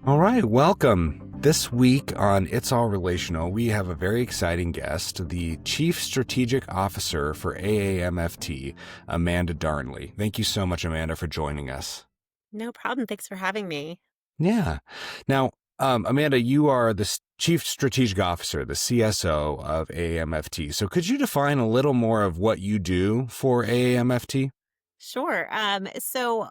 All right, welcome. This week on It's All Relational, we have a very exciting guest, the Chief Strategic Officer for AAMFT, Amanda Darnley. Thank you so much, Amanda, for joining us. No problem. Thanks for having me. Yeah. Now, Amanda, you are the Chief Strategic Officer, the CSO of AAMFT. So could you define a little more of what you do for AAMFT? Sure. So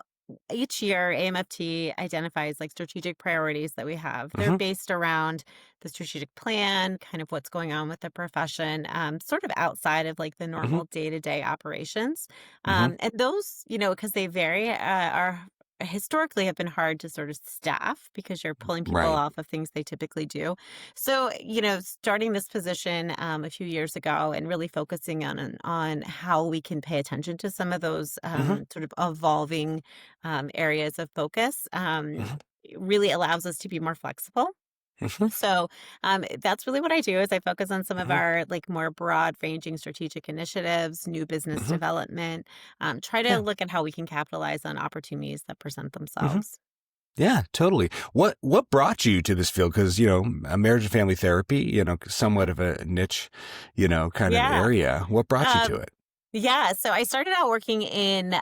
each year, AMFT identifies like strategic priorities that we have. They're Mm-hmm, based around the strategic plan, kind of what's going on with the profession, sort of outside of like the mm-hmm, normal day-to-day operations. mm-hmm. And those, because they vary, are historically have been hard to sort of staff because you're pulling people Right. off of things they typically do. So, starting this position a few years ago and really focusing on how we can pay attention to some of those Mm-hmm, sort of evolving areas of focus mm-hmm, really allows us to be more flexible. mm-hmm, So that's really what I do is I focus on some of mm-hmm, our like more broad ranging strategic initiatives, new business mm-hmm. development, try to Yeah. look at how we can capitalize on opportunities that present Mm-hmm. themselves. Yeah, totally. What brought you to this field? Because, a marriage and family therapy, somewhat of a niche, kind of Yeah. area. What brought you to Um, it? Yeah, so I started out working in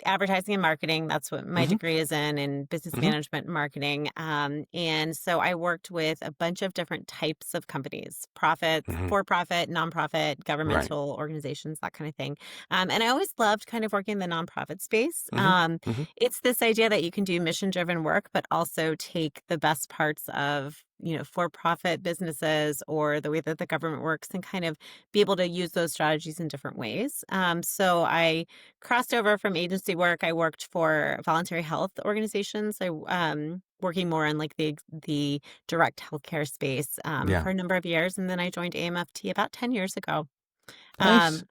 advertising and marketing. That's what my Hmm. degree is in business Hmm. management and marketing. And so I worked with a bunch of different types of companies, profit, Hmm. for-profit, nonprofit, Right. governmental organizations, that kind of thing. And I always loved kind of working in the nonprofit space. Hmm. Hmm. It's this idea that you can do mission-driven work, but also take the best parts of for-profit businesses or the way that the government works and kind of be able to use those strategies in different ways. So I crossed over from agency work. I worked for voluntary health organizations. I working more in like the direct healthcare space Yeah. for a number of years, and then I joined AMFT about 10 years ago. Nice. Um,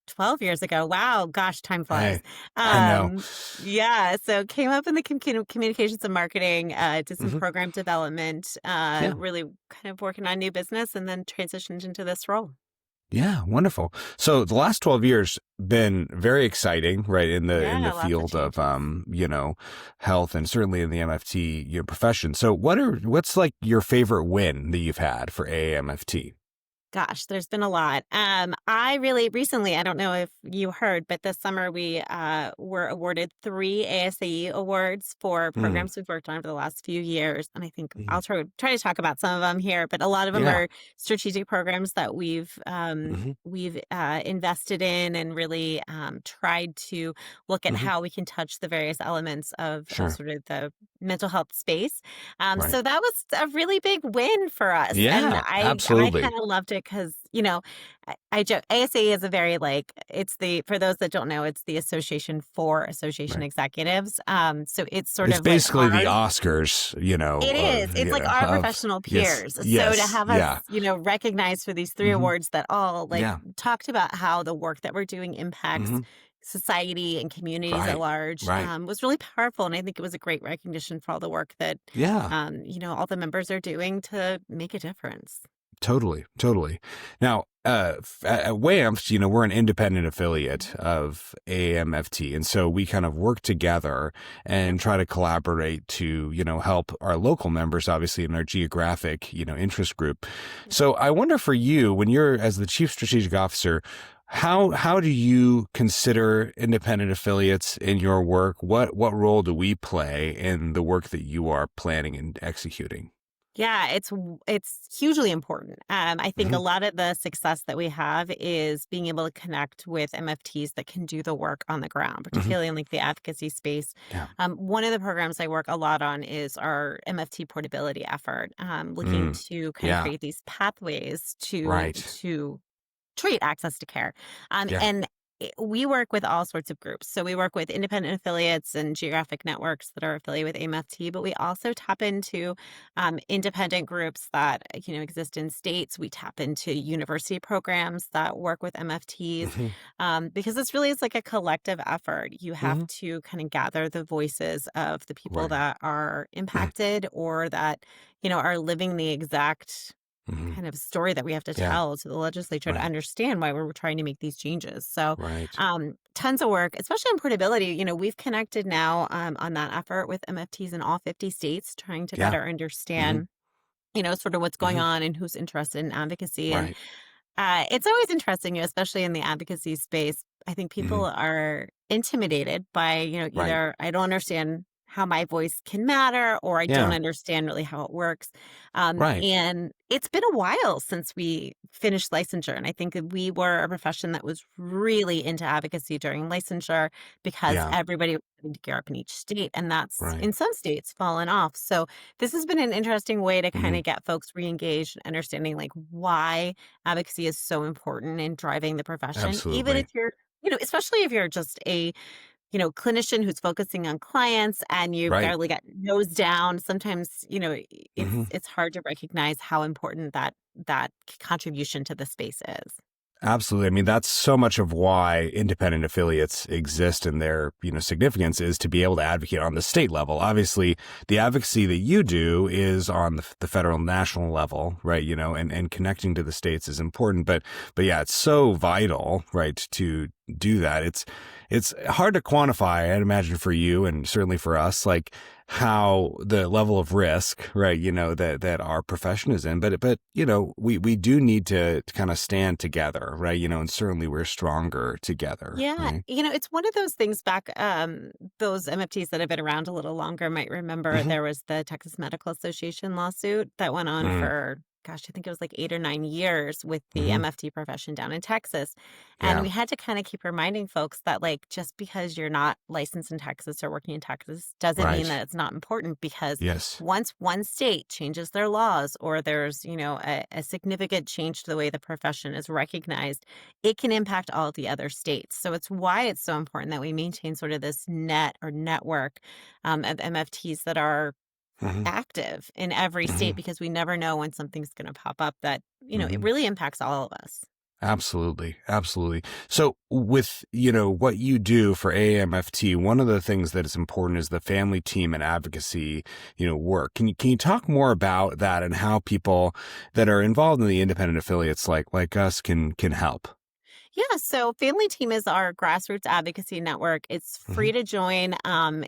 12 years ago. Wow, gosh, time flies. Hey, I know. Um, yeah, so came up in the communications and marketing, did some Hmm. program development, Yeah. really kind of working on new business, and then transitioned into this role. Yeah. Wonderful. So the last 12 years been very exciting, right? In the Yeah, lots of field of, changes. health and certainly in the MFT, profession. So what's like your favorite win that you've had for AAMFT? Gosh, there's been a lot. I really recently, I don't know if you heard, but this summer we were awarded 3 ASAE awards for Mm. programs we've worked on over the last few years. And I think I'll Mm. try to talk about some of them here, but a lot of them Yeah. are strategic programs that Hmm. we've invested in and really tried to look at Hmm. how we can touch the various elements of Sure. sort of the mental health space. Right. So that was a really big win for us, and Yeah, I absolutely. kinda loved it because I joke ASA is a very, like it's the for those that don't know, it's the Association for Association Right. Executives, so it's sort It's of like basically the our Oscars, it is, it's like our of professional yes, peers, so to yes, have us, yeah. recognized for these 3 Hmm. awards that all, like, Yeah. talked about how the work that we're doing impacts Hmm. society and communities at Right. large, Right. was really powerful, and I think it was a great recognition for all the work that, Yeah. all the members are doing to make a difference. Totally. Totally. Now, at WAMFT, we're an independent affiliate of AAMFT. And so we kind of work together Yep. and try to collaborate to, help our local members, obviously in our geographic, interest group. Yep. So I wonder for you, when you're as the chief strategic officer, how do you consider independent affiliates in your work? What role do we play in the work that you are planning and executing? Yeah, it's hugely important. I think a Hmm. lot of the success that we have is being able to connect with MFTs that can do the work on the ground, Hmm. particularly in like the advocacy space. Yeah. One of the programs I work a lot on is our MFT portability effort, looking Mm. to kind of Yeah. create these pathways Right. to treat access to care. Yeah. And we work with all sorts of groups. So we work with independent affiliates and geographic networks that are affiliated with AMFT, but we also tap into independent groups that exist in states. We tap into university programs that work with MFTs Hmm. because this really is like a collective effort. You have Hmm. to kind of gather the voices of the people Right. that are impacted or that are living the exact Hmm. kind of story that we have to Yeah. tell to the legislature to Right. understand why we're trying to make these changes. So, Right. tons of work, especially in portability. We've connected now on that effort with MFTs in all 50 states, trying to Yeah. better Hmm. understand, sort of what's going Hmm. on and who's interested in advocacy. And Right. it's always interesting, especially in the advocacy space. I think people Hmm. are intimidated by, Right. either I don't understand how my voice can matter or I don't Yeah. understand really how it works. Right. And it's been a while since we finished licensure. And I think that we were a profession that was really into advocacy during licensure because Yeah. everybody was having to gear up in each state. And that's Right. in some states fallen off. So this has been an interesting way to kind Hmm. of get folks re-engaged and understanding like why advocacy is so important in driving the profession, even if Absolutely. you're, especially if you're just a, clinician who's focusing on clients and you've Right. barely got nose down. Sometimes, Hmm. it's hard to recognize how important that contribution to the space is. Absolutely. I mean, that's so much of why independent affiliates exist and their, significance is to be able to advocate on the state level. Obviously, the advocacy that you do is on the federal national level, right? And connecting to the states is important. But yeah, it's so vital, right, to do that. It's hard to quantify, I'd imagine for you and certainly for us, like how the level of risk, right, that our profession is in. But we do need to kind of stand together, right? And certainly we're stronger together, Yeah, right? it's one of those things back, those MFTs that have been around a little longer might remember Hmm. there was the Texas Medical Association lawsuit that went on Mm. for, gosh, I think it was like 8 or 9 years with the Hmm. MFT profession down in Texas. And Yeah. we had to kind of keep reminding folks that, like, just because you're not licensed in Texas or working in Texas doesn't mean Right. that it's not important because Yes. once one state changes their laws or there's, a significant change to the way the profession is recognized, it can impact all the other states. So it's why it's so important that we maintain sort of this net or network of MFTs that are Hmm. active in every Hmm. state because we never know when something's going to pop up that, it Hmm. really impacts all of us. Absolutely. Absolutely. So with, what you do for AAMFT, one of the things that is important is the family team and advocacy, work. Can you talk more about that and how people that are involved in the independent affiliates like us can help? Yeah, so Family Team is our grassroots advocacy network. It's Hmm. free to join.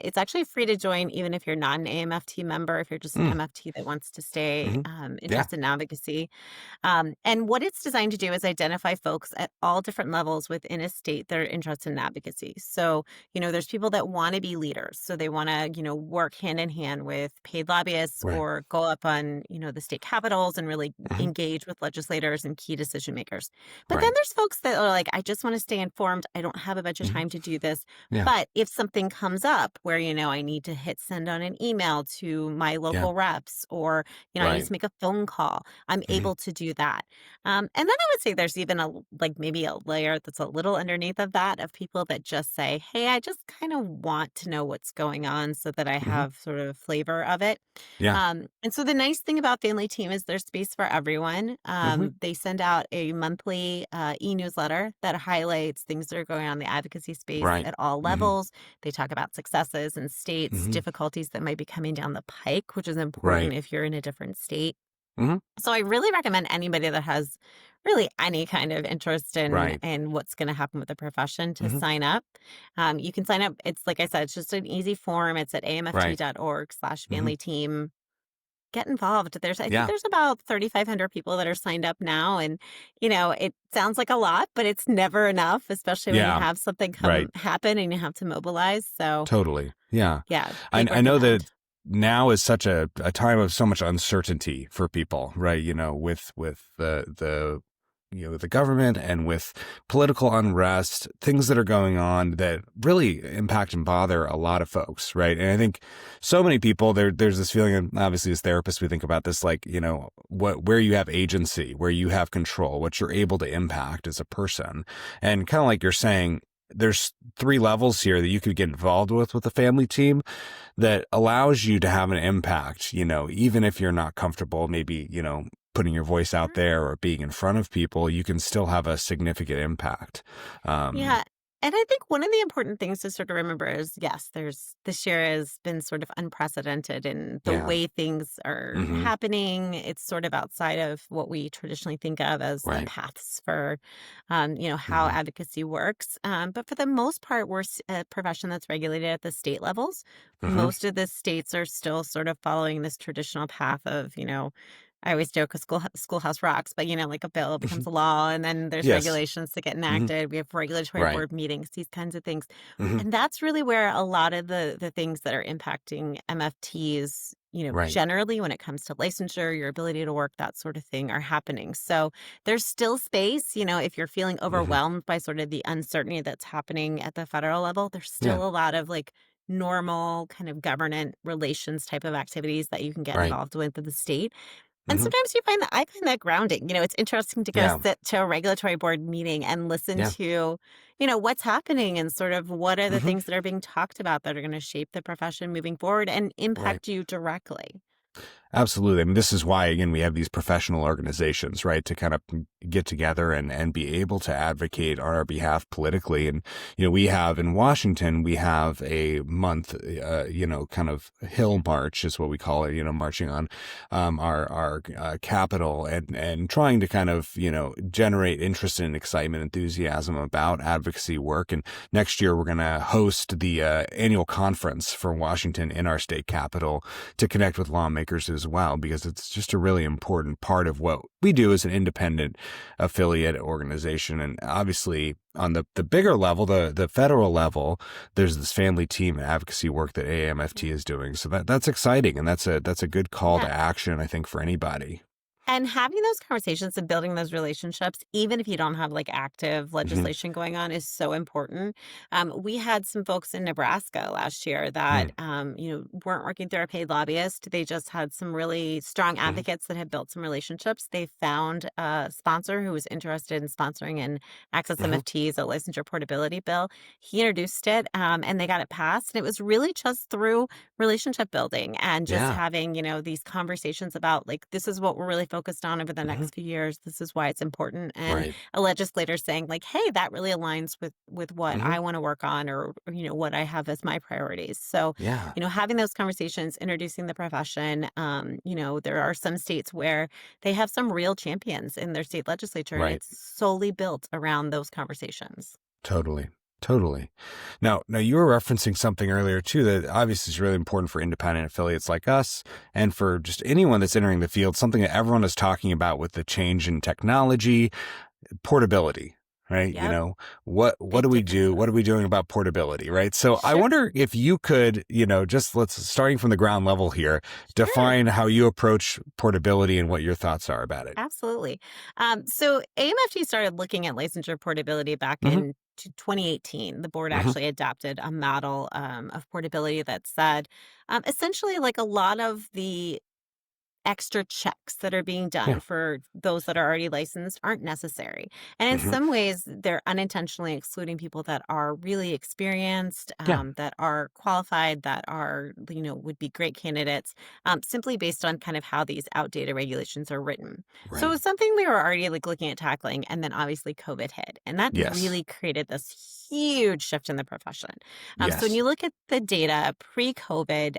It's actually free to join even if you're not an AMFT member, if you're just an Mm. MFT that wants to stay Hmm. Yeah. interested in advocacy. And what it's designed to do is identify folks at all different levels within a state that are interested in advocacy. So, there's people that want to be leaders. So they want to, work hand in hand with paid lobbyists Right. or go up on, the state capitals and really Hmm. engage with legislators and key decision makers. But then Right. there's folks that are like, I just want to stay informed. I don't have a bunch of Hmm. time to do this. Yeah. But if something comes up where, I need to hit send on an email to my Yeah. local reps or, I need Right. to make a phone call, I'm Hmm. able to do that. And then I would say there's even like maybe a layer that's a little underneath of that of people that just say, hey, I just kind of want to know what's going on so that I Hmm. have sort of a flavor of it. Yeah. And so the nice thing about Family Team is there's space for everyone. Hmm. They send out a monthly e-newsletter that highlights things that are going on in the advocacy space Right. at all Hmm. levels. They talk about successes in states, Hmm. difficulties that might be coming down the pike, which is important Right. if you're in a different state. Hmm. So I really recommend anybody that has really any kind of interest in Right. what's going to happen with the profession to Hmm. sign up. You can sign up. It's like I said, it's just an easy form. It's at Right. Hmm. amft.org/family team. Get involved. I think Yeah. there's about 3,500 people that are signed up now. And, it sounds like a lot, but it's never enough, especially when you Yeah. have something Right. come happen and you have to mobilize. So Totally. Yeah. yeah, I, big I know that recommend. now is such a time of so much uncertainty for people, right? With the government and with political unrest, things that are going on that really impact and bother a lot of folks, right? And I think so many people there's this feeling, and obviously as therapists we think about this like, where you have agency, where you have control, what you're able to impact as a person. And kind of like you're saying, there's three levels here that you could get involved with the family team that allows you to have an impact, even if you're not comfortable, maybe, putting your voice out there or being in front of people, you can still have a significant impact. Um, Yeah. And I think one of the important things to sort of remember is, yes, this year has been sort of unprecedented in the Yeah. way things are Hmm. happening. It's sort of outside of what we traditionally think of as the Right. paths for, how Hmm. advocacy works. But for the most part, we're a profession that's regulated at the state levels. Hmm. Most of the states are still sort of following this traditional path of, I always joke a schoolhouse rocks, but like a bill becomes a law, and then there's Yes. regulations that get Hmm. enacted. We have regulatory Right. board meetings, these kinds of things, Hmm. and that's really where a lot of the things that are impacting MFTs, Right. generally when it comes to licensure, your ability to work, that sort of thing, are happening. So there's still space, if you're feeling Hmm. overwhelmed by sort of the uncertainty that's happening at the federal level. There's Yeah. still a lot of like normal kind of government relations type of activities that you can get Right. involved with at the state. And Hmm. sometimes I find that grounding. It's interesting to go Yeah. sit to a regulatory board meeting and listen Yeah. to, what's happening and sort of what are the Hmm. things that are being talked about that are going to shape the profession moving forward and Right. impact you directly. Absolutely. I mean, this is why, again, we have these professional organizations, right, to kind of get together and be able to advocate on our behalf politically. And, we have in Washington, we have a month, kind of hill march is what we call it, marching on our capital and trying to kind of, generate interest and excitement, enthusiasm about advocacy work. And next year, we're going to host the annual conference for Washington in our state capital to connect with lawmakers as well, because it's just a really important part of what we do as an independent affiliate organization. And obviously on the bigger level, the federal level, there's this family team and advocacy work that AAMFT is doing. So that's exciting. And that's a good call to Yeah. action, I think, for anybody. And having those conversations and building those relationships, even if you don't have like active Hmm. legislation going on, is so important. We had some folks in Nebraska last year that, Hmm. weren't working through a paid lobbyist. They just had some really strong Hmm. advocates that had built some relationships. They found a sponsor who was interested in sponsoring an Access Hmm. MFTs, a licensure portability bill. He introduced it, and they got it passed. And it was really just through relationship building and just Yeah. having, these conversations about like, this is what we're really focused on over the Hmm. next few years. This is why it's important. And Right. a legislator saying like, hey, that really aligns with what Hmm. I want to work on or, what I have as my priorities. So, Yeah. having those conversations, introducing the profession, there are some states where they have some real champions in their state legislature and Right. it's solely built around those conversations. Totally. Totally. Now you were referencing something earlier too that obviously is really important for independent affiliates like us and for just anyone that's entering the field, something that everyone is talking about with the change in technology, portability, right? Yep. What do Big we do? What differences. are we doing about portability, right? So I Sure. wonder if you could, just let's starting from the ground level here, Sure. define how you approach portability and what your thoughts are about it. Absolutely. So AMFT started looking at licensure portability back Hmm. in 2018. The board Hmm. actually adopted a model of portability that said essentially like a lot of the extra checks that are being done Yeah. for those that are already licensed aren't necessary. And in Hmm. some ways, they're unintentionally excluding people that are really experienced, Yeah. that are qualified, that are, would be great candidates, simply based on kind of how these outdated regulations are written. So it Right. was something we were already like looking at tackling. And then obviously COVID hit. And that Yes. really created this huge shift in the profession. So when Yes. you look at the data pre-COVID,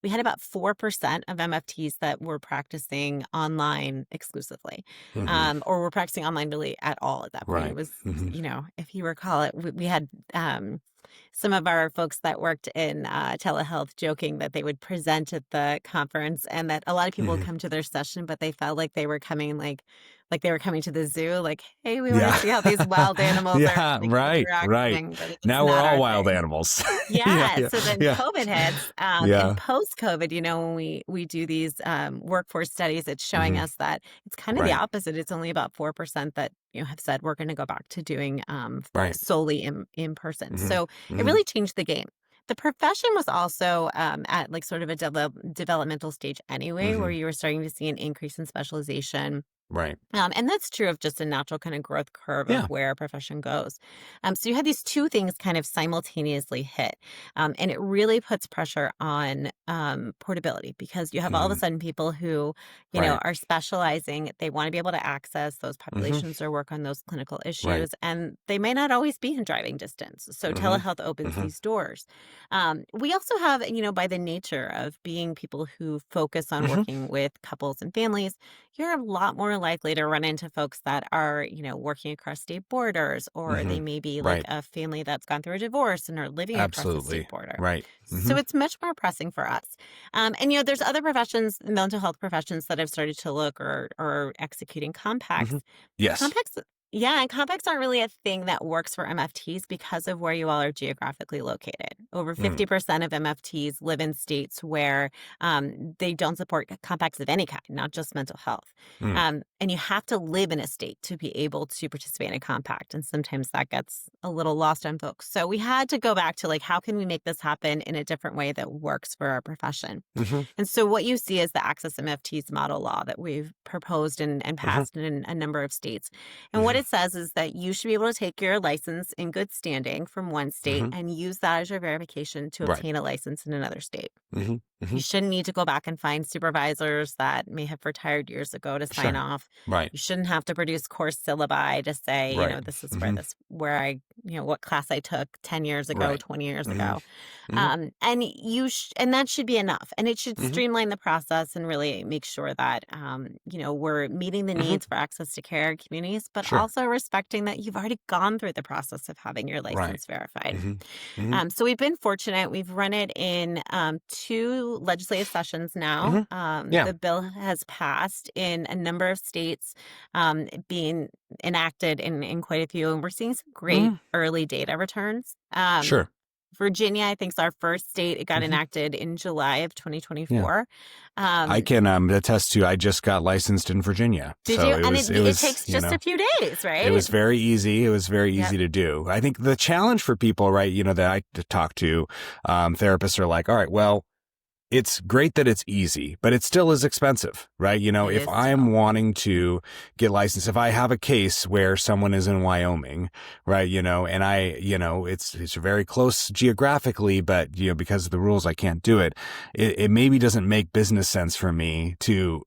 we had about 4% of MFTs that were practicing online exclusively, Hmm. or were practicing online really at all at that point. It Right. was, Hmm. if you recall it, we had some of our folks that worked in telehealth joking that they would present at the conference and that a lot of people would Hmm. come to their session, but they felt like they were coming like they were coming to the zoo, like, hey, we want to Yeah. see how these wild animals are Yeah. like Right. Right. interacting, but it's Now we're not all our wild thing. animals. Yeah. Yeah, Yeah. so then Yeah. COVID hits, and Yeah. post-COVID, when we do these, workforce studies, it's showing Hmm. us that it's kind of the Right. opposite. It's only about 4% that, have said we're gonna go back to doing, Right. solely in person. Hmm. So it Hmm. really changed the game. The profession was also, at, like, sort of a developmental stage anyway, where Hmm. you were starting to see an increase in specialization. Right. And that's true of just a natural kind of growth curve of Yeah. where a profession goes. So you had these two things kind of simultaneously hit. And it really puts pressure on portability because you have all of a Mhm. sudden people who, Right. are specializing. They want to be able to access those Mhm. populations or work on those clinical Right. issues. And they may not always be in driving distance. So Mhm. telehealth opens Mhm. these doors. We also have, by the nature of being people who focus on Mhm. working with couples and families, you're a lot more likely to run into folks that are, working across state borders, or they Mhm. may be like Right. a family that's gone through a divorce and are living across the state Absolutely. border. Right. So Mhm. it's much more pressing for us. And, there's other professions, mental health professions that have started to look or executing compacts. Mhm. Yes. Compacts, yeah, and compacts aren't really a thing that works for MFTs because of where you all are geographically located. Over Mm. 50% of MFTs live in states where they don't support compacts of any kind, not just mental health. Mm. And you have to live in a state to be able to participate in a compact. And sometimes that gets a little lost on folks. So we had to go back to like, how can we make this happen in a different way that works for our profession? Mhm. And so what you see is the Access MFTs model law that we've proposed and Mhm. passed in a number of states. And what Mhm. it says is that you should be able to take your license in good standing from one state Mhm. and use that as your verification to Right. obtain a license in another state. Mhm. You Mhm. shouldn't need to go back and find supervisors that may have retired years ago to sign Sure. off. Right. You shouldn't have to produce course syllabi to say, Right. this is Mhm. where I, what class I took 10 years ago, Right. 20 years Mhm. ago. Mhm. And that should be enough. And it should Mhm. streamline the process and really make sure that, we're meeting the Mhm. needs for access to care in communities, but Sure. also respecting that you've already gone through the process of having your Right. license verified. Mhm. Mhm. So we've been fortunate. We've run it in two legislative sessions now. Mhm. Yeah. The bill has passed in a number of states, being enacted in quite a few, and we're seeing some great Mhm. early data returns. Sure. Virginia, I think, is our first state. It got Mhm. enacted in July of Yeah. 2024. I Um, can attest to I just got licensed in Virginia. did So you? it And was it it it was, takes just a few days, it right? was very easy. It was very Yep. easy to do. I think the challenge for people, right, that I talk to, therapists are like, all right, well, it's great that it's easy, but it still is expensive, right? It If is I'm still. wanting to get licensed, if I have a case where someone is in Wyoming, right, and it's very close geographically, but, because of the rules, I can't do it. It maybe doesn't make business sense for me to,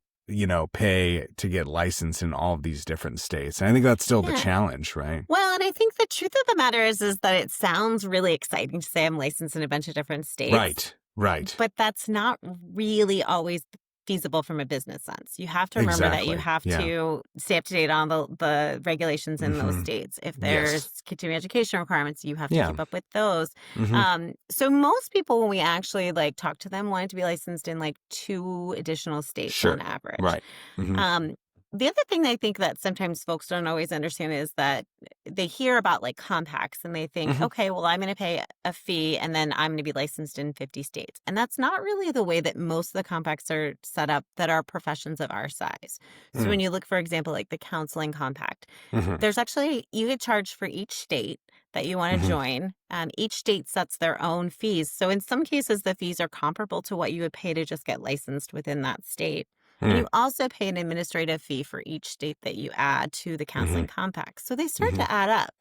pay to get licensed in all of these different states. And I think that's still the Yeah. challenge, right? Well, and I think the truth of the matter is that it sounds really exciting to say I'm licensed in a bunch of different states, Right. Right. but that's not really always feasible from a business sense. You have to remember that you Exactly. have Yeah. to stay up to date on the regulations in those Hmm. states. If Yes. there's continuing education requirements, you have to Yeah. keep up with those. Hmm. So most people, when we actually like talk to them, wanted to be licensed in like two additional states on Sure. average. Right. Hmm. Um, the other thing I think that sometimes folks don't always understand is that they hear about like compacts and they think, Hmm. okay, well, I'm going to pay a fee and then I'm going to be licensed in 50 states. And that's not really the way that most of the compacts are set up that are professions of our size. So when you look, for example, like the counseling compact, Hmm. there's actually, you get charged for each state that you want to Hmm. join. Each state sets their own fees. So in some cases, the fees are comparable to what you would pay to just get licensed within that state. And Hmm. you also pay an administrative fee for each state that you add to the Hmm. counseling compact. So they start Hmm. to add up.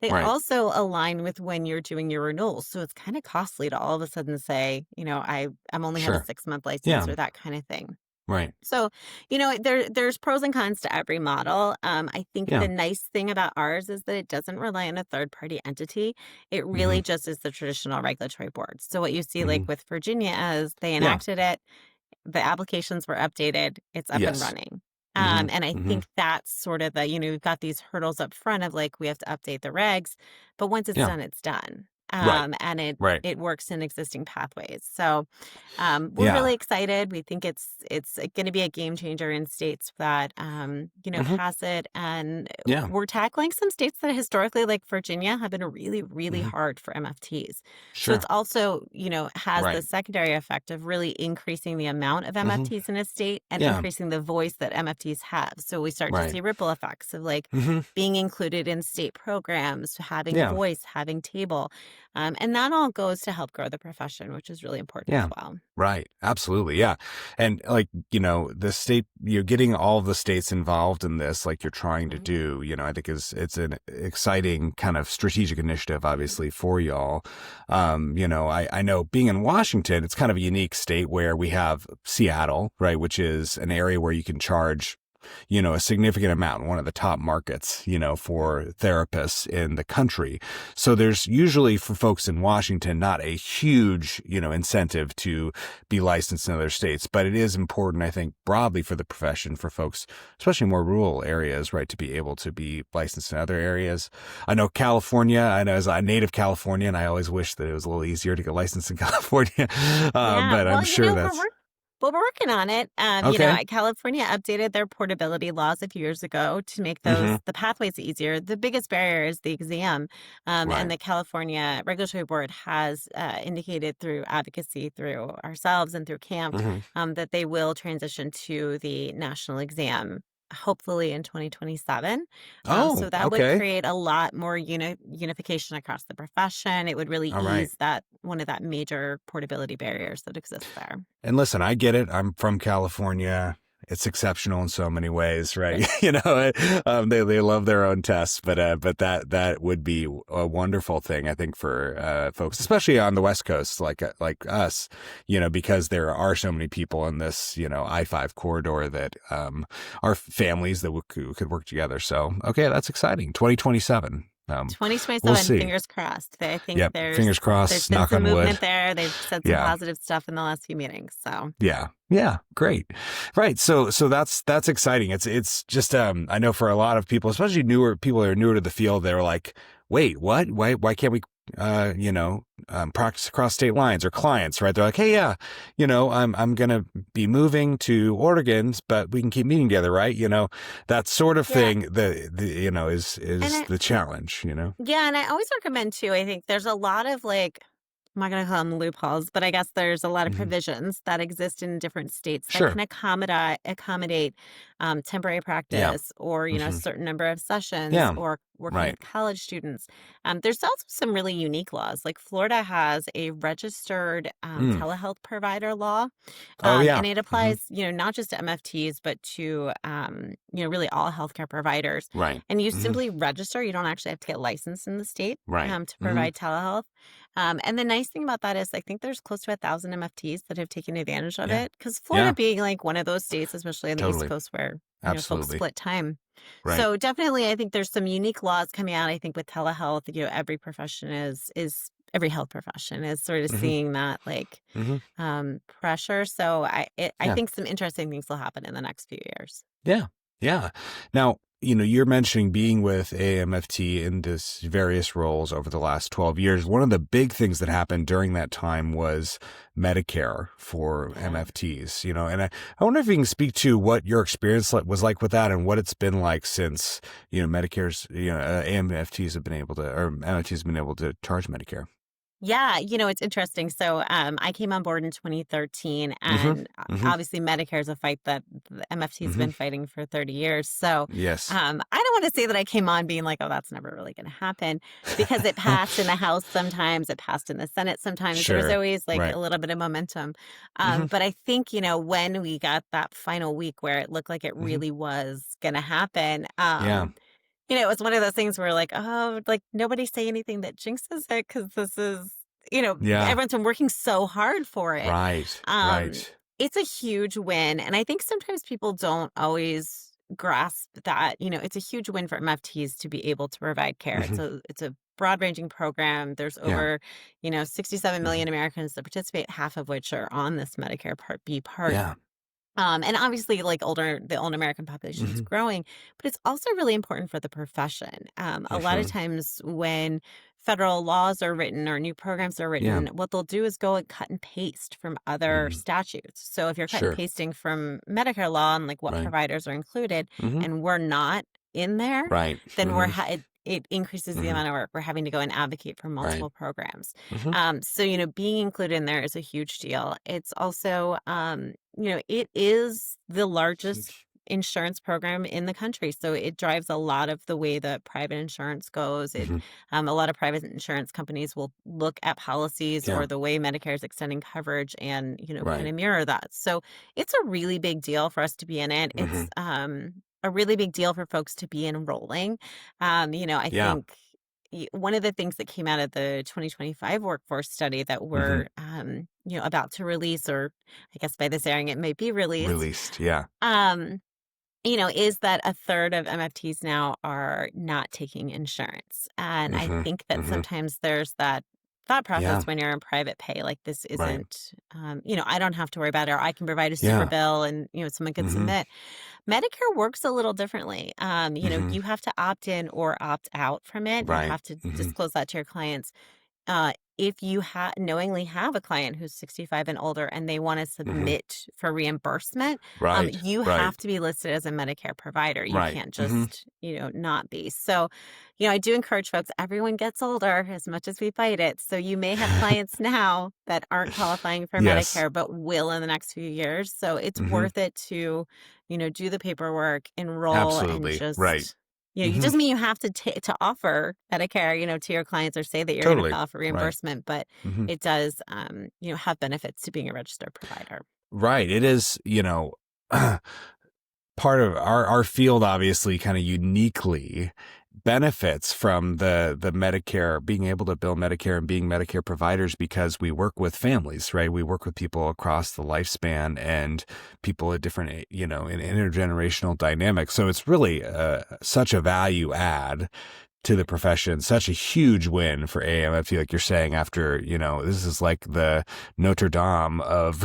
They Right. also align with when you're doing your renewals. So it's kind of costly to all of a sudden say, I'm only have a Sure. 6-month license Yeah. or that kind of thing. Right. So, there's pros and cons to every model. I think Yeah. the nice thing about ours is that it doesn't rely on a third party entity. It Hmm. really just is the traditional regulatory board. So what you see like Hmm. with Virginia as they Yeah. enacted it, the applications were updated, it's up and Yes. running. Hmm. And I Hmm. think that's sort of we've got these hurdles up front of like, we have to update the regs, but once it's Yeah. done, it's done. Right. And it, Right. it works in existing pathways. So, we're Yeah. really excited. We think it's going to be a game changer in states that, Hmm. pass it. And Yeah. we're tackling some states that historically, like Virginia, have been really, really Hmm. hard for MFTs. So it's Sure. also, has the Right. secondary effect of really increasing the amount of Hmm. MFTs in a state and Yeah. increasing the voice that MFTs have. So we start to Right. see ripple effects of like Hmm. being included in state programs, having Yeah. voice, having table. And that all goes to help grow the profession, which is really important as Yeah. well. Right. Absolutely. Yeah. And like, the state, getting all of the states involved in this, like you're trying to Mhm. do, I think it's an exciting kind of strategic initiative, obviously, for y'all. I know being in Washington, it's kind of a unique state where we have Seattle, right, which is an area where you can charge a significant amount, one of the top markets, for therapists in the country. So there's usually for folks in Washington, not a huge, incentive to be licensed in other states, but it is important, I think, broadly for the profession for folks, especially more rural areas, right, to be able to be licensed in other areas. I know California, I know as a native Californian, I always wish that it was a little easier to get licensed in California. Yeah, But I'm well, sure that's we're working on it. okay. California updated their portability laws a few years ago to make Hmm. the pathways easier. The biggest barrier is the exam, and Right. the California Regulatory Board has indicated through advocacy, through ourselves and through CAMP, Hmm. that they will transition to the national exam. Hopefully in 2027. So Oh, that would okay. create a lot more unification across the profession. It would really All right. ease that one of that major portability barriers that exists there. And listen, I get it. I'm from California. It's exceptional in so many ways, right? Right. They love their own tests, but that would be a wonderful thing, I think, for folks, especially on the West Coast, like us, because there are so many people in this I-5 corridor that are families that could work together. So okay, that's exciting. 2027. We'll 2027, see. fingers crossed. I think Yep. Fingers there's crossed. been Knock some on wood. movement there. They've said some Yeah. positive stuff in the last few meetings. So Yeah. Yeah. Great. Right. So that's exciting. It's just, I know for a lot of people, especially newer people that are newer to the field, they're like, wait, what? Why can't we, practice across state lines or clients, right? They're like, hey, yeah, I'm going to be moving to Oregon, but we can keep meeting together, right? That sort of yeah, thing, and is the challenge. and I always recommend too. I think there's a lot of like, I'm not going to call them loopholes, but I guess there's a lot of Hmm. provisions that exist in different states that Sure. can accommodate temporary Yeah. practice, or a Hmm. certain number of sessions, Yeah. or working Right. with college students. There's also some really unique laws. Like Florida has a registered Mm. telehealth provider law, Oh, yeah. and it Hmm. applies, not just to MFTs, but to really all healthcare providers. Right. And you Hmm. simply register. You don't actually have to get licensed in the state Right. to Hmm. provide telehealth. And the nice thing about that is I think there's close to 1,000 MFTs that have taken advantage of Yeah. it, because Florida Yeah. being like one of those states, especially on the East Totally. Coast, where folks Absolutely. split time. Right. So definitely, I think there's some unique laws coming out. I think with telehealth, every profession is every health profession is sort of Hmm. seeing that like Hmm. pressure. So I Yeah. think some interesting things will happen in the next few years. Yeah. Yeah. Now, you're mentioning being with AAMFT in this various roles over the last 12 years. One of the big things that happened during that time was Medicare for Yeah. MFTs, and I wonder if you can speak to what your experience was like with that and what it's been like since, Medicare's, AMFTs have been able to, or MFTs have been able to charge Medicare. Yeah, it's interesting. So I came on board in 2013, Hmm. and Hmm. obviously Medicare is a fight that the MFT has Hmm. been fighting for 30 years. So Yes. I don't want to say that I came on being like, oh, that's never really going to happen, because it passed in the House sometimes, it passed in the Senate sometimes. There was Sure. always like Right. a little bit of momentum. Hmm. But I think, when we got that final week where it looked like it Hmm. really was going to happen, Yeah. it was one of those things where like, oh, like nobody say anything that jinxes it, because this is, Yeah. everyone's been working so hard for it. Right. Um, Right. it's a huge win. And I think sometimes people don't always grasp that, it's a huge win for MFTs to be able to provide care. Hmm. It's a broad ranging program. There's Yeah. over, 67 Hmm. million Americans that participate, half of which are on this Medicare Part B part. Yeah. And obviously, like the older American population is Hmm. growing, but it's also really important for the profession. A lot of Hmm. times when federal laws are written or new programs are Yeah. written, what they'll do is go and cut and paste from other Hmm. statutes. So if you're cut and Sure. pasting from Medicare law and like what Right. providers are included, Hmm. and we're not in there, Right. then Hmm. it increases the Hmm. amount of work we're having to go and advocate for Right. multiple programs. Hmm. So being included in there is a huge deal. It's also it is the largest insurance program in the country. So it drives a lot of the way that private insurance goes. Hmm. A lot of private insurance companies will look at policies Yeah. or the way Medicare is extending coverage and, kind Right. of mirror that. So it's a really big deal for us to be in it. Hmm. It's a really big deal for folks to be enrolling. I Yeah. think one of the things that came out of the 2025 workforce study that Hmm. we're, about to release, or I guess by this airing, it may be released, Released. Yeah. um, is that a third of MFTs now are not taking insurance. And I Hmm. think that Hmm. sometimes there's that thought Yeah. process when you're in private pay, like this Right. isn't, I don't have to worry about it, or I can provide a super Yeah. bill and, someone can Hmm. submit. Medicare works a little differently. Hmm. You have to opt in or opt out from it. You Right. have to Hmm. disclose that to your clients. If you knowingly have a client who's 65 and older and they want to Hmm. submit for reimbursement, Right. you Right. have to be listed as a Medicare provider. You Right. can't Hmm. just, not be. So, I do encourage folks, everyone gets older as much as we fight it. So you may have clients now that aren't qualifying for Yes. Medicare, but will in the next few years. So it's Hmm. worth it to, do the paperwork, enroll, and Absolutely. Right. just it Hmm. doesn't mean you have to offer Medicare, to your clients or say that you're going to Totally. file for Right. reimbursement, but Hmm. it does, have benefits to being a registered provider. Right. It is, part of our field obviously kind of uniquely benefits from the Medicare, being able to bill Medicare and being Medicare providers, because we work with families, right? We work with people across the lifespan and people at different, in intergenerational dynamics. So it's really such a value add to the profession, such a huge win for AAMFT, like you're saying, after, this is like the Notre Dame of,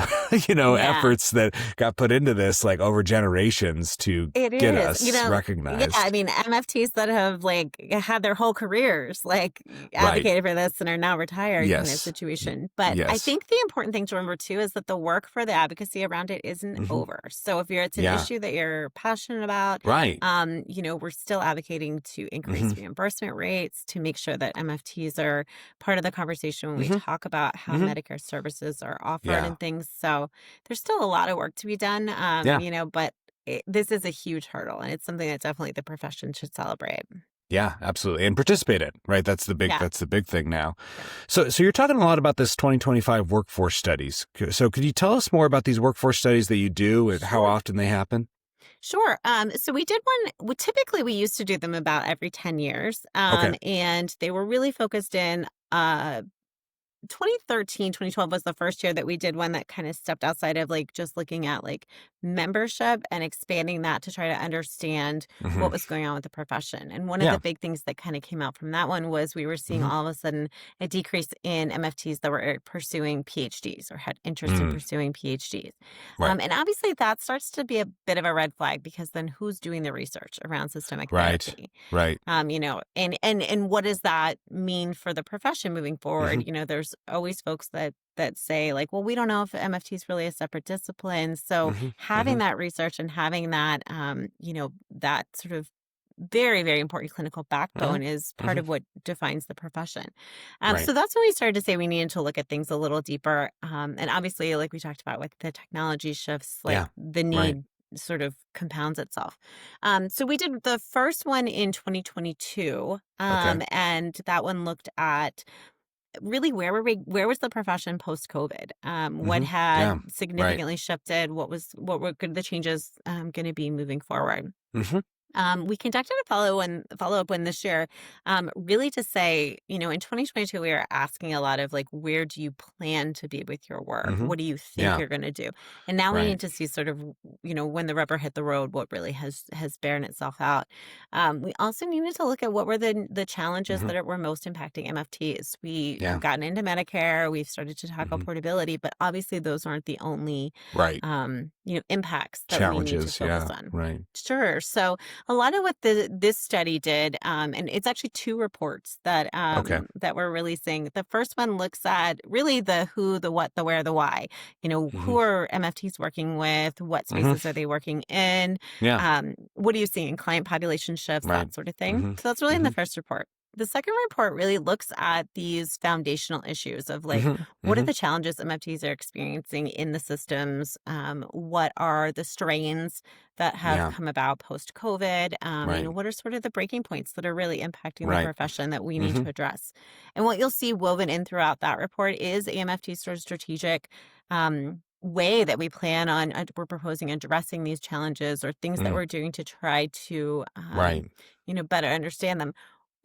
Yeah, efforts that got put into this, like over generations to it get is. us Yeah, I recognized. mean, MFTs that have like had their whole careers like Right. advocated for this and are now retired kind of Yes. situation. But I Yes. think the important thing to remember too is that the work for the advocacy around it isn't Hmm. over. So if it's an Yeah. issue that you're passionate about, Right. we're still advocating to increase Hmm. reimbursement rates, to make sure that MFTs are part of the conversation when we Hmm. talk about how Hmm. Medicare services are offered Yeah. and things. So there's still a lot of work to be done, Yeah. but this is a huge hurdle, and it's something that definitely the profession should celebrate. Yeah, absolutely. And participate in, right? Yeah, That's the big thing now. yeah. So you're talking a lot about this 2025 workforce studies. So could you tell us more about these workforce studies that you do and how Sure. often they happen? Sure. So we did one. Typically, we used to do them about every 10 years, Okay. and they were really focused in 2013, 2012 was the first year that we did one that kind of stepped outside of like just looking at like membership and expanding that to try to understand Hmm. what was going on with the profession. And one of Yeah. the big things that kind of came out from that one was we were seeing Hmm. all of a sudden a decrease in MFTs that were pursuing PhDs or had interest in Mm. pursuing PhDs. Right. And obviously that starts to be a bit of a red flag, because then who's doing the research around systemic Right. therapy? Right. And what does that mean for the profession moving Hmm. forward? There's always folks that say like, well, we don't know if MFT is really a separate discipline. So Hmm. having Hmm. that research and having that, that sort of very, very important clinical Hmm. backbone is part Hmm. of what defines the profession. Right. So that's when we started to say we needed to look at things a little deeper. And obviously, like we talked about with the technology shifts, like Yeah. the Right. need sort of compounds itself. So we did the first one in 2022, Okay. and that one looked at really where was the profession post COVID? What Hmm. Yeah. had Right. significantly shifted? What were the changes going to be moving forward? Hmm. We conducted a follow up one this year, really to say, in 2022, we were asking a lot of like, where do you plan to be with your work? Hmm. What do you think Yeah. you're going to do? And now we Right. need to see sort of, when the rubber hit the road, what really has borne itself out. We also needed to look at what were the challenges Hmm. that were most impacting MFTs. We have Yeah. gotten into Medicare, we've started to tackle Hmm. portability, but obviously those aren't the only, Right. impacts that we need to Challenges. focus Yeah. on. Right. Sure. So a lot of what this study did, and it's actually two reports Okay. that we're releasing. The first one looks at really the who, the what, the where, the why. Hmm. Who are MFTs working with? What Hmm. spaces are they working in? Yeah. What are you seeing? Client population shifts, Right. that sort of thing. Hmm. So that's really in Hmm. the first report. The second report really looks at these foundational issues of like, Hmm. what are Hmm. the challenges MFTs are experiencing in the systems? What are the strains that have Yeah. come about post COVID? Right. What are sort of the breaking points that are really impacting the Right. profession that we need Hmm. to address? And what you'll see woven in throughout that report is AMFT's sort of strategic way that we plan on, we're proposing addressing these challenges or things that Mm. we're doing to try to, Right. better understand them.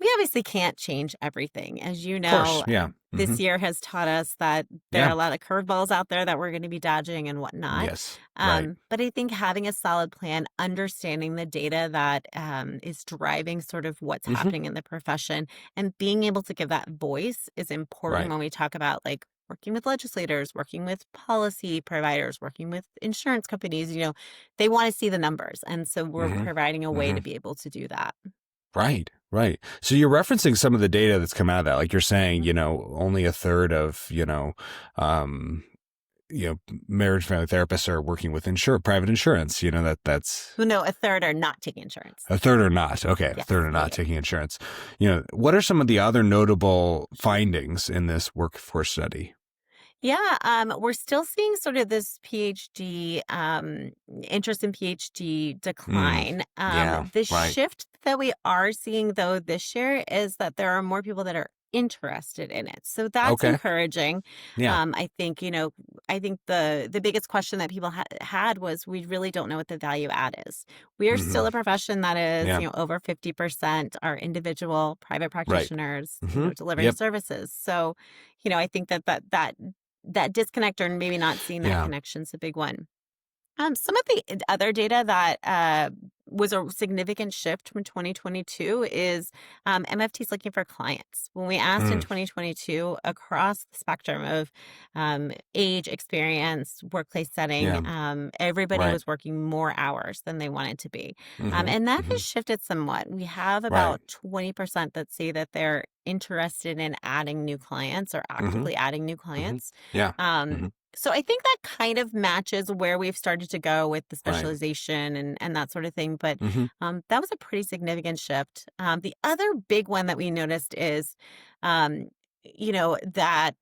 We obviously can't change everything. As you Of course. know, Yeah. Hmm. this year has taught us that there are Yeah. a lot of curveballs out there that we're going to be dodging and whatnot. Yes. Right. But I think having a solid plan, understanding the data that is driving sort of what's Hmm. happening in the profession, and being able to give that voice is important Right. when we talk about like working with legislators, working with policy providers, working with insurance companies. They want to see the numbers. And so we're Hmm. providing a way Hmm. to be able to do that. Right, right. So you're referencing some of the data that's come out of that. Like you're saying, only a third of, um, marriage family therapists are working with private insurance. That's Who know a third are not taking insurance. a third or not. Okay, a Yes. third are Yeah, not yeah. taking insurance. What are some of the other notable findings in this workforce study? Yeah, we're still seeing sort of this PhD interest in PhD Mm, decline. yeah, The right. shift that we are seeing though this year is that there are more people that are interested in it. So that's Okay. encouraging. Yeah. I think the biggest question that people had was we really don't know what the value add is. We are Hmm. still a profession that is, Yeah. over 50% are individual private Right. practitioners, Hmm. delivering Yep. services. So, I think that disconnect or maybe not seeing that Yeah. connection is a big one. Some of the other data that was a significant shift from 2022 is MFTs looking for clients. When we asked in Mm, 2022 across the spectrum of age, experience, workplace setting, yeah. everybody Right. was working more hours than they wanted to be. Hmm. And that Hmm. has shifted somewhat. We have Right. about 20% that say that they're interested in adding new clients or Hmm. actively adding new Hmm. clients. Yeah. Um, Hmm. so I think that kind of matches where we've started to go with the Right. specialization and that sort of thing. But Hmm. that was a pretty significant shift. The other big one that we noticed is, um, that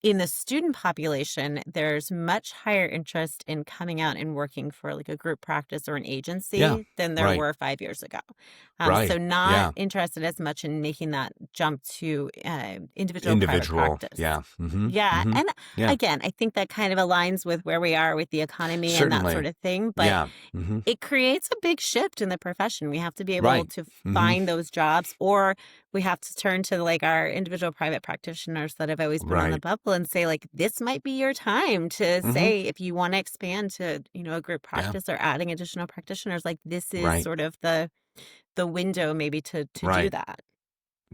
in the student population, there's much higher interest in coming out and working for like a group practice or an Yeah. agency than there Right. were 5 years ago. So Right. not Yeah. interested as much in making that jump to individual private Individual. practice. Yeah. Hmm. Yeah. Hmm. And Yeah. again, I think that kind of aligns with where we are with the economy and that Certainly. sort of thing. But Yeah. Hmm. it creates a big shift in the profession. We have to be able Right. to Hmm. find those jobs, or we have to turn to like our individual private practitioners that have always been on the Right. bubble and say, like, this might be your time to Hmm. say if you want to expand to, a group Yeah. practice or adding additional practitioners, like this is Right. sort of the window maybe to do Right. that.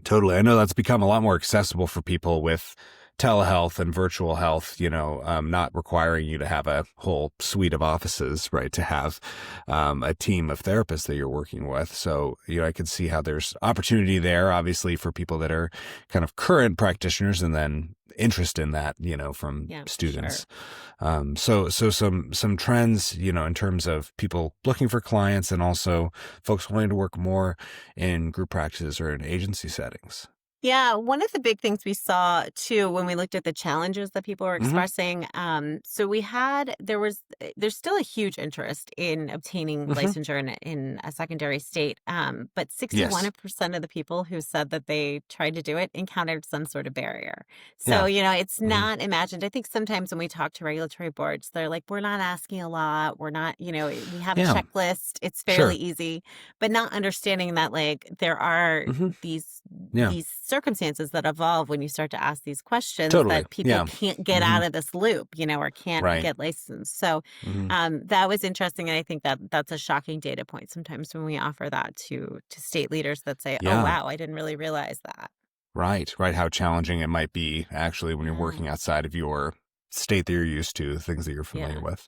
Totally. I know that's become a lot more accessible for people with telehealth and virtual health, not requiring you to have a whole suite of offices, right, to have a team of therapists that you're working with. So, I can see how there's opportunity there, obviously, for people that are kind of current practitioners and then interest in that, from Yeah, for sure. students. So some trends, in terms of people looking for clients and also folks wanting to work more in group practices or in agency settings. Yeah, one of the big things we saw too when we looked at the challenges that people were Hmm. expressing, there's still a huge interest in obtaining Hmm. licensure in a secondary state, but Yes. 61% of the people who said that they tried to do it encountered some sort of barrier. So, Yeah. it's Hmm. not imagined. I think sometimes when we talk to regulatory boards, they're like, we're not asking a lot. We're not, we have a Yeah. checklist. It's fairly Sure. easy, but not understanding that like there are Hmm. these Yeah. these circumstances that evolve when you start to ask these questions Totally. that people Yeah. can't get Hmm. out of this loop, or can't Right. get licensed. So Hmm. that was interesting, and I think that that's a shocking data point sometimes when we offer that to state leaders that say, "Oh Yeah. wow, I didn't really realize that." Right. Right. How challenging it might be actually when you're Yeah, working outside of your state that you're used to, things that you're familiar yeah. with.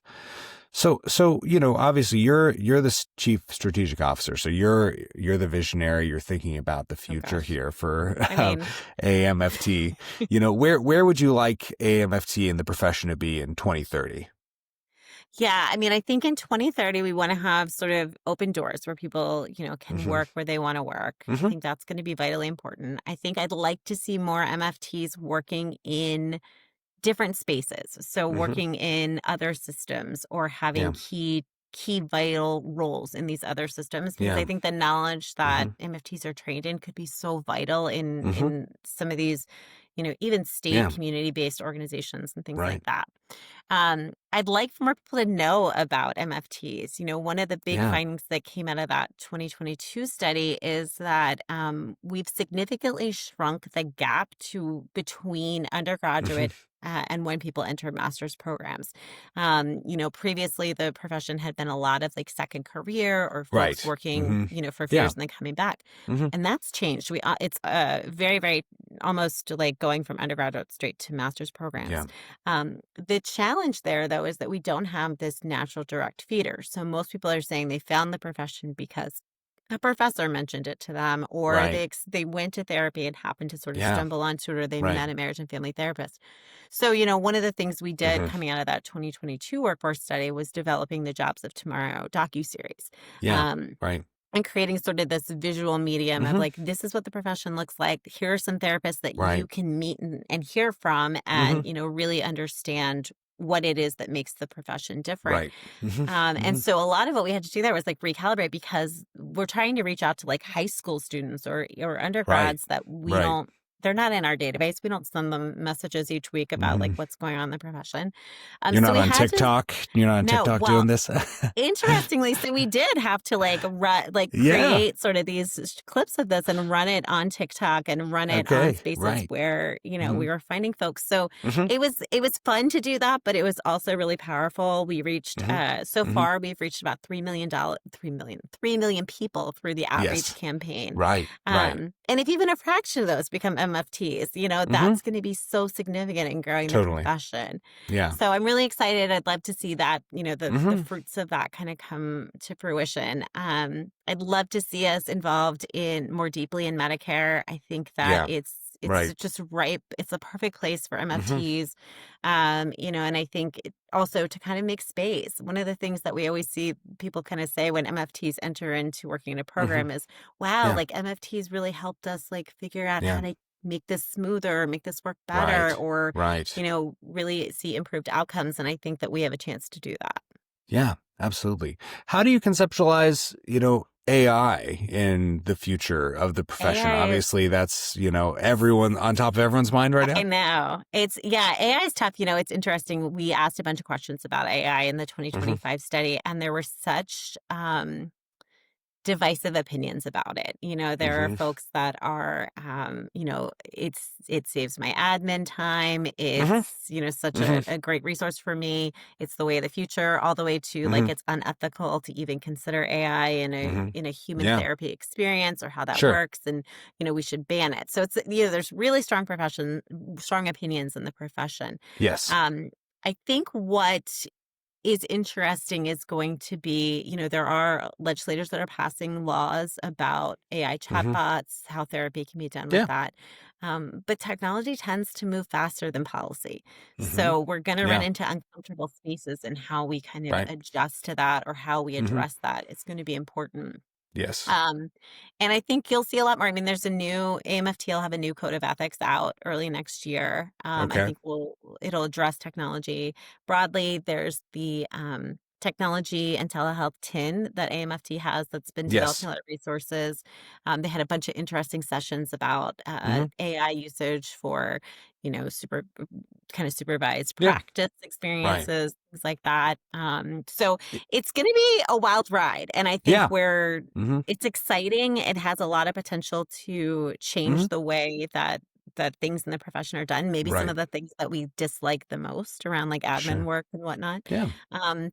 So obviously you're the chief strategic officer. So you're the visionary. You're thinking about the Oh future gosh, here for I mean, AAMFT. Where would you like AAMFT and the profession to be in 2030? Yeah, I mean, I think in 2030 we want to have sort of open doors where people, can Hmm. work where they want to work. I Hmm. think that's going to be vitally important. I think I'd like to see more MFTs working in different spaces. So Hmm. working in other systems or having Yeah. key vital roles in these other systems, because Yeah. I think the knowledge that Hmm. MFTs are trained in could be so vital in Hmm. some of these, even state Yeah. community-based organizations and things like Right. that. I'd like for more people to know about MFTs. One of the big Yeah. findings that came out of that 2022 study is that we've significantly shrunk the gap to between undergraduate Hmm. and when people enter master's programs. Previously the profession had been a lot of like second career or folks Right. working, Hmm. for a few Yeah. years and then coming back. Hmm. And that's changed. It's very, very almost like going from undergraduate straight to master's programs. Yeah. The challenge there, though, is that we don't have this natural direct feeder. So most people are saying they found the profession because a professor mentioned it to them, or Right. they went to therapy and happened to sort of Yeah. stumble onto it, or they Right. met a marriage and family therapist. So, one of the things we did Hmm. coming out of that 2022 workforce study was developing the Jobs of Tomorrow docuseries. Yeah. Um, Right. and creating sort of this visual medium of Hmm. like, this is what the profession looks like. Here are some therapists that you Right. can meet and hear from Hmm. and, really understand what it is that makes the profession different. Right. Hmm. And Hmm. so a lot of what we had to do there was like recalibrate because we're trying to reach out to like high school students or Right. undergrads that Right. they're not in our database. We don't send them messages each week about like Hmm. what's going on in the profession. You're So not we on had to, TikTok. You're not on no, TikTok well, doing this. interestingly, so we did have to Yeah. create sort of these clips of this and run it on TikTok and run it on Okay. spaces Right. where, Hmm. we were finding folks. So Hmm. it was fun to do that, but it was also really powerful. We reached Hmm. so Hmm. far we've reached about $3 million people through the outreach Yes. campaign. Right. Right. And if even a fraction of those become MFTs, Hmm. that's going to be so significant in growing the Totally. profession. Yeah. So I'm really excited. I'd love to see that, the Hmm. fruits of that kind of come to fruition. I'd love to see us involved in more deeply in Medicare. I think that Yeah. it's Right. just ripe. It's a perfect place for Hmm. MFTs. And I think also to kind of make space. One of the things that we always see people kind of say when MFTs enter into working in a Hmm. program is, wow, Yeah. like MFTs really helped us like figure out how Yeah. to make this smoother, make this work better, Right. or Right. really see improved outcomes. And I think that we have a chance to do that. Yeah, absolutely. How do you conceptualize, AI in the future of the profession? AI is, Obviously, that's, everyone on top of everyone's mind right I now. know. Yeah, AI is tough. It's interesting. We asked a bunch of questions about AI in the Hmm. 2025 study, and there were such divisive opinions about it. There are Hmm. folks that are, it saves my admin time. Hmm. It's, such Hmm. a great resource for me. It's the way of the future, all the way to like Hmm. it's unethical to even consider AI Hmm. in a human Yeah, therapy experience or how that sure. works. And, we should ban it. So it's, there's really strong opinions in the profession. Yes. Um, I think what is interesting is going to be, there are legislators that are passing laws about AI Hmm. chatbots, how therapy can be done with Yeah. that. But technology tends to move faster than policy. Hmm. So we're going to run Yeah. into uncomfortable spaces and how we kind of Right. adjust to that or how we Hmm. address that. It's going to be important. Yes. Um, and I think you'll see a lot more. I mean, there's a new AAMFT will have a new code of ethics out early next year. I Okay. think it'll address technology broadly. There's the technology and telehealth tin that AMFT has that's been developing Yes. a lot of resources. They had a bunch of interesting sessions about Hmm. AI usage for, super kind of supervised Yeah. practice Right. experiences, things like that. So Y- it's going to be a wild ride. And I think Yeah. Hmm. it's exciting. It has a lot of potential to Hmm. change the way that things in the profession are done. Maybe some Right. of the things that we dislike the most around like admin Sure. work and whatnot. Yeah.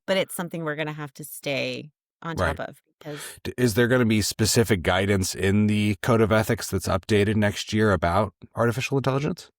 But it's something we're going to have to stay on top Right. of because Is there going to be specific guidance in the code of ethics that's updated next year about artificial intelligence?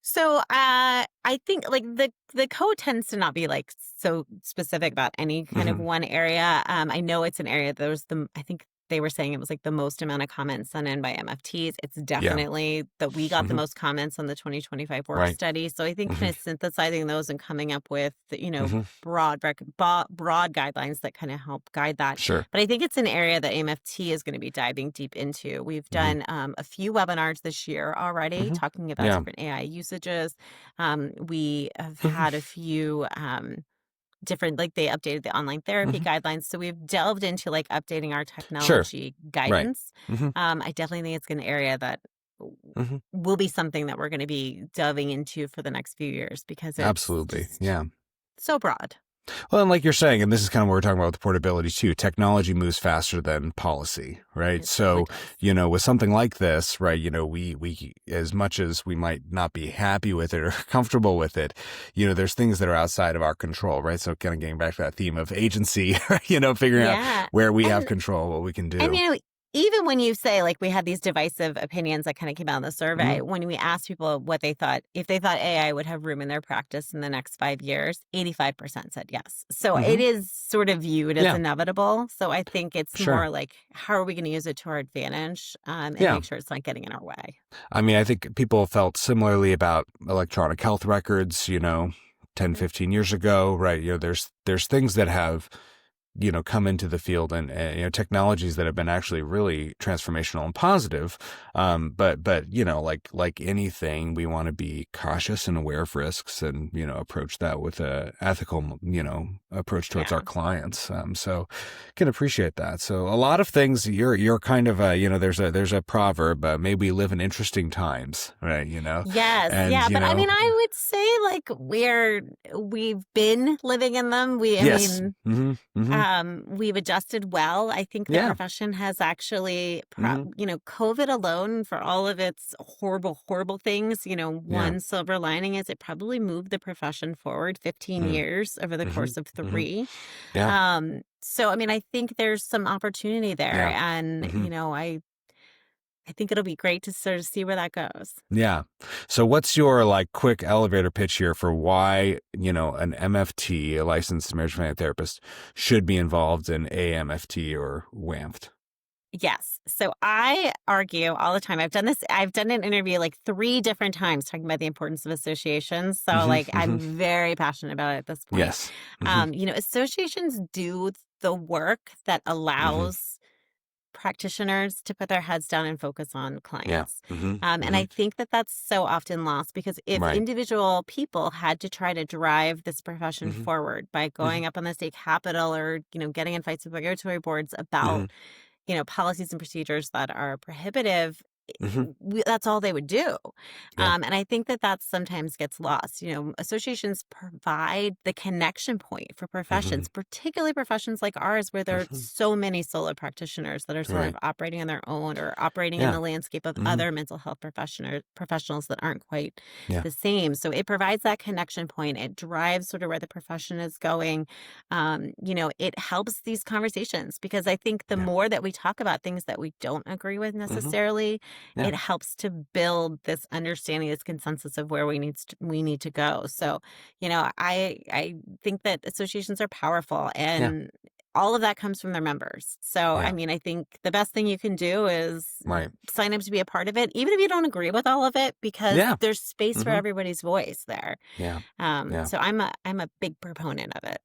so I think like the code tends to not be like so specific about any kind of Hmm. one area. I know it's an area there's I think they were saying it was like the most amount of comments sent in by MFTs. It's Yeah. definitely that we got the Hmm. most comments on the 2025 work Right. study. So I think Hmm. kind of synthesizing those and coming up with, Hmm. broad guidelines that kind of help guide that. Sure. But I think it's an area that AMFT is going to be diving deep into. We've Hmm. done a few webinars this year already Hmm. talking about Yeah. different AI usages. We have Hmm. had a few different, like they updated the online therapy Hmm. guidelines. So we've delved into like updating our Sure. technology Right. guidance. Hmm. I definitely think it's an area that Hmm. will be something that we're going to be delving into for the next few years because it's Absolutely. just Yeah. so broad. Well, and like you're saying, and this is kind of what we're talking about with portability too, technology moves faster than policy, right? It totally So, does. with something like this, right, we, as much as we might not be happy with it or comfortable with it, there's things that are outside of our control, right? So kind of getting back to that theme of agency, figuring out Yeah. where we have And control, what we can And, do. even when you say, like, we had these divisive opinions that kind of came out in the Hmm. survey, when we asked people what they thought, if they thought AI would have room in their practice in the next 5 years, 85% said yes. So it Hmm. is sort of viewed as Yeah, inevitable. So I think it's sure. more like, how are we going to use it to our advantage and Yeah. make sure it's not getting in our way? I mean, I think people felt similarly about electronic health records, 10, Mhm. 15 years ago, right? There's things that have come into the field and technologies that have been actually really transformational and positive. But like anything, we want to be cautious and aware of risks and, approach that with a ethical, approach towards our Yeah. clients. So can appreciate that. So a lot of things you're kind of there's a proverb, maybe we live in interesting times, right? Yes, And, yeah, but I mean, I would say like we've been living in them. I yes. mean, Hmm. Hmm. we've adjusted well. I think the Yeah. profession has actually, Hmm. COVID alone for all of its horrible, horrible things, Yeah. one silver lining is it probably moved the profession forward 15 Mm. years over the Hmm. course of Hmm. 3. Yeah. So I mean, I think there's some opportunity there, Yeah. and Hmm. I think it'll be great to sort of see where that goes. Yeah. So what's your like quick elevator pitch here for why, an MFT, a licensed marriage and family therapist, should be involved in AAMFT or WAMFT? Yes. So I argue all the time. I've done an interview like 3 different times talking about the importance of associations. So Hmm. like Hmm. I'm very passionate about it at this point. Yes. Hmm. Associations do the work that Hmm. allows practitioners to put their heads down and focus on Yeah. clients. Hmm. And Hmm. I think that that's so often lost because if Right. individual people had to try to drive this profession Hmm. forward by Hmm. going up on the state capitol or, getting in fights with regulatory boards Hmm. about policies and procedures that are prohibitive, Hmm. that's all they would do. Yeah. And I think that that sometimes gets lost. Associations provide the connection point for Hmm. professions, particularly professions like ours, where there are Hmm. so many solo practitioners that are sort of Right. operating on their own or operating in Yeah. the landscape of Hmm. other mental health professionals that aren't quite Yeah. the same. So it provides that connection point. It drives sort of where the profession is going. It helps these conversations because I think the Yeah. more that we talk about things that we don't agree with Hmm. necessarily, Yeah. it helps to build this understanding, this consensus of where we need to go. So, I think that associations are powerful Yeah. and all of that comes from their members. So, I Yeah. mean, I think the best thing you can do is Right. sign up to be a part of it, even if you don't agree with all of it, because Yeah. there's space for Hmm. everybody's voice there. Yeah. Yeah. So I'm a big proponent of it.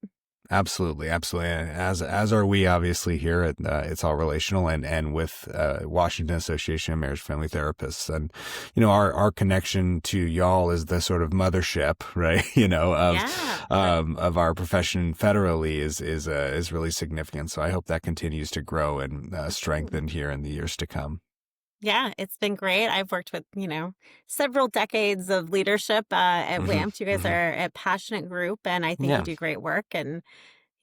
Absolutely, absolutely. And as are we, obviously, here at It's All Relational and with Washington Association of Marriage Family Therapists. And our connection to y'all is the sort of mothership, right? Yeah. Of our profession federally is really significant. So I hope that continues to grow and strengthen here in the years to come. Yeah, it's been great. I've worked with, several decades of leadership at Hmm. WAMP. You guys Hmm. are a passionate group, and I think you Yeah. do great work. And,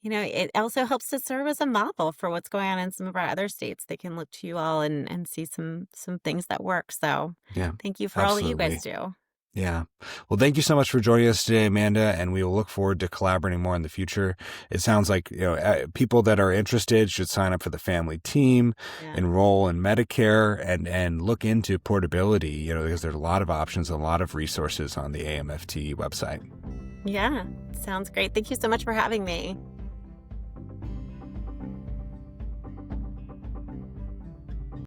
it also helps to serve as a model for what's going on in some of our other states. They can look to you all and see some things that work. So Yeah. thank you for all that you guys Absolutely. do. Yeah. Well, thank you so much for joining us today, Amanda, and we will look forward to collaborating more in the future. It sounds like, people that are interested should sign up for the family team, Yeah. enroll in Medicare, and look into portability, because there's a lot of options, a lot of resources on the AAMFT website. Yeah. Sounds great. Thank you so much for having me.